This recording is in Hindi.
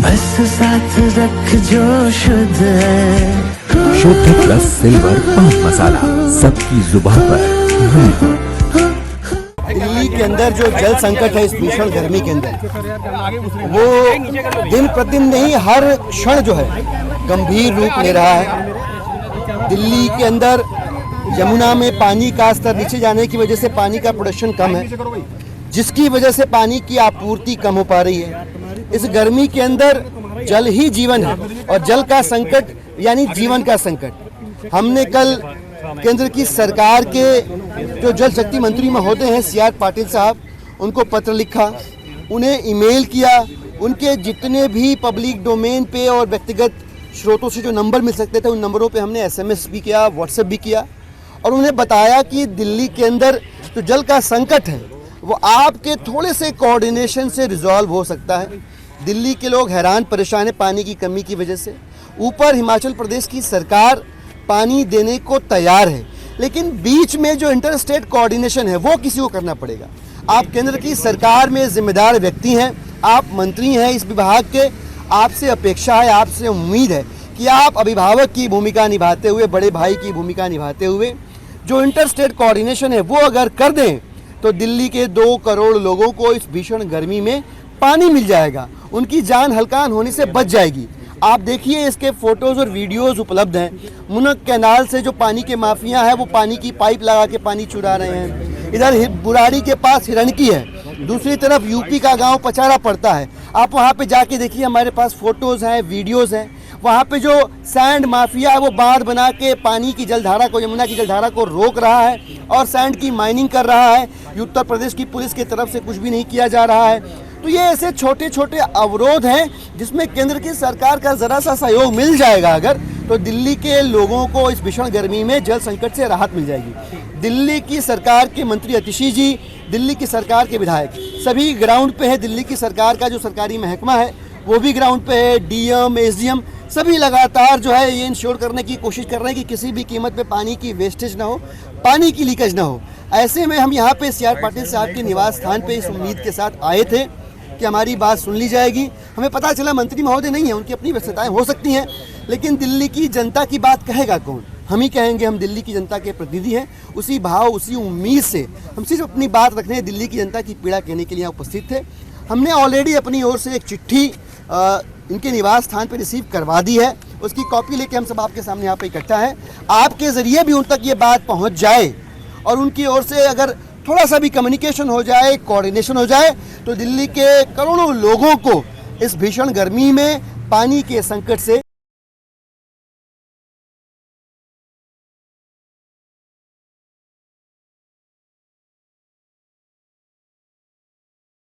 बस साथ रख जो शुद्ध है। शुद्ध प्लस सिल्वर पान मसाला, सबकी जुबान पर। दिल्ली के अंदर जो जल संकट है इस भीषण गर्मी के अंदर, वो दिन प्रतिदिन नहीं हर क्षण जो है गंभीर रूप ले रहा है। दिल्ली के अंदर यमुना में पानी का स्तर नीचे जाने की वजह से पानी का प्रोडक्शन कम है, जिसकी वजह से पानी की आपूर्ति कम हो पा रही है। इस गर्मी के अंदर जल ही जीवन है और जल का संकट यानी जीवन का संकट। हमने कल केंद्र की सरकार के जो जल शक्ति मंत्री महोदय हैं CR पाटिल साहब, उनको पत्र लिखा, उन्हें ईमेल किया। उनके जितने भी पब्लिक डोमेन पे और व्यक्तिगत स्रोतों से जो नंबर मिल सकते थे उन नंबरों पे हमने SMS भी किया, WhatsApp भी किया और उन्हें बताया कि दिल्ली के अंदर जो जल का संकट है वो आपके थोड़े से कोऑर्डिनेशन से रिजॉल्व हो सकता है। दिल्ली के लोग हैरान परेशान हैं पानी की कमी की वजह से। ऊपर हिमाचल प्रदेश की सरकार पानी देने को तैयार है, लेकिन बीच में जो इंटर स्टेट कोऑर्डिनेशन है वो किसी को करना पड़ेगा। आप केंद्र की सरकार में जिम्मेदार व्यक्ति हैं, आप मंत्री हैं इस विभाग के, आपसे अपेक्षा है, आपसे उम्मीद है कि आप अभिभावक की भूमिका निभाते हुए, बड़े भाई की भूमिका निभाते हुए जो इंटर स्टेट कोऑर्डिनेशन है वो अगर कर दें तो दिल्ली के 2 करोड़ लोगों को इस भीषण गर्मी में पानी मिल जाएगा, उनकी जान हल्कान होने से बच जाएगी। आप देखिए इसके फोटोज़ और वीडियोज़ उपलब्ध हैं। मुनक कैनाल से जो पानी के माफिया हैं वो पानी की पाइप लगा के पानी चुरा रहे हैं। इधर बुराड़ी के पास हिरणकी है, दूसरी तरफ यूपी का गांव पचारा पड़ता है। आप वहां पे जाके देखिए, हमारे पास फोटोज़ हैं, वीडियोज़ हैं। वहाँ पे जो सैंड माफिया है वो बांध बना के पानी की जलधारा को, यमुना की जलधारा को रोक रहा है और सैंड की माइनिंग कर रहा है। उत्तर प्रदेश की पुलिस की तरफ से कुछ भी नहीं किया जा रहा है। तो ये ऐसे छोटे छोटे अवरोध हैं जिसमें केंद्र की सरकार का ज़रा सा सहयोग मिल जाएगा अगर, तो दिल्ली के लोगों को इस भीषण गर्मी में जल संकट से राहत मिल जाएगी। दिल्ली की सरकार के मंत्री अतिशी जी, दिल्ली की सरकार के विधायक सभी ग्राउंड पे हैं। दिल्ली की सरकार का जो सरकारी महकमा है वो भी ग्राउंड पे है। DM, SDM सभी लगातार जो है ये इंश्योर करने की कोशिश कर रहे हैं कि किसी भी कीमत पे पानी की वेस्टेज ना हो, पानी की लीकेज ना हो। ऐसे में हम यहाँ पे CR पाटिल साहब के निवास स्थान पे इस उम्मीद के साथ आए थे कि हमारी बात सुन ली जाएगी। हमें पता चला मंत्री महोदय नहीं है, उनकी अपनी व्यस्तताएं हो सकती हैं, लेकिन दिल्ली की जनता की बात कहेगा कौन? हम ही कहेंगे। हम दिल्ली की जनता के प्रतिनिधि हैं। उसी भाव, उसी उम्मीद से हम सिर्फ अपनी बात रखने, दिल्ली की जनता की पीड़ा कहने के लिए यहाँ उपस्थित थे। हमने ऑलरेडी अपनी ओर से एक चिट्ठी इनके निवास स्थान पर रिसीव करवा दी है, उसकी कॉपी लेके हम सब आपके सामने यहाँ पे इकट्ठा है। आपके ज़रिए भी उन तक ये बात पहुँच जाए और उनकी ओर से अगर थोड़ा सा भी कम्युनिकेशन हो जाए, कोऑर्डिनेशन हो जाए, तो दिल्ली के करोड़ों लोगों को इस भीषण गर्मी में पानी के संकट से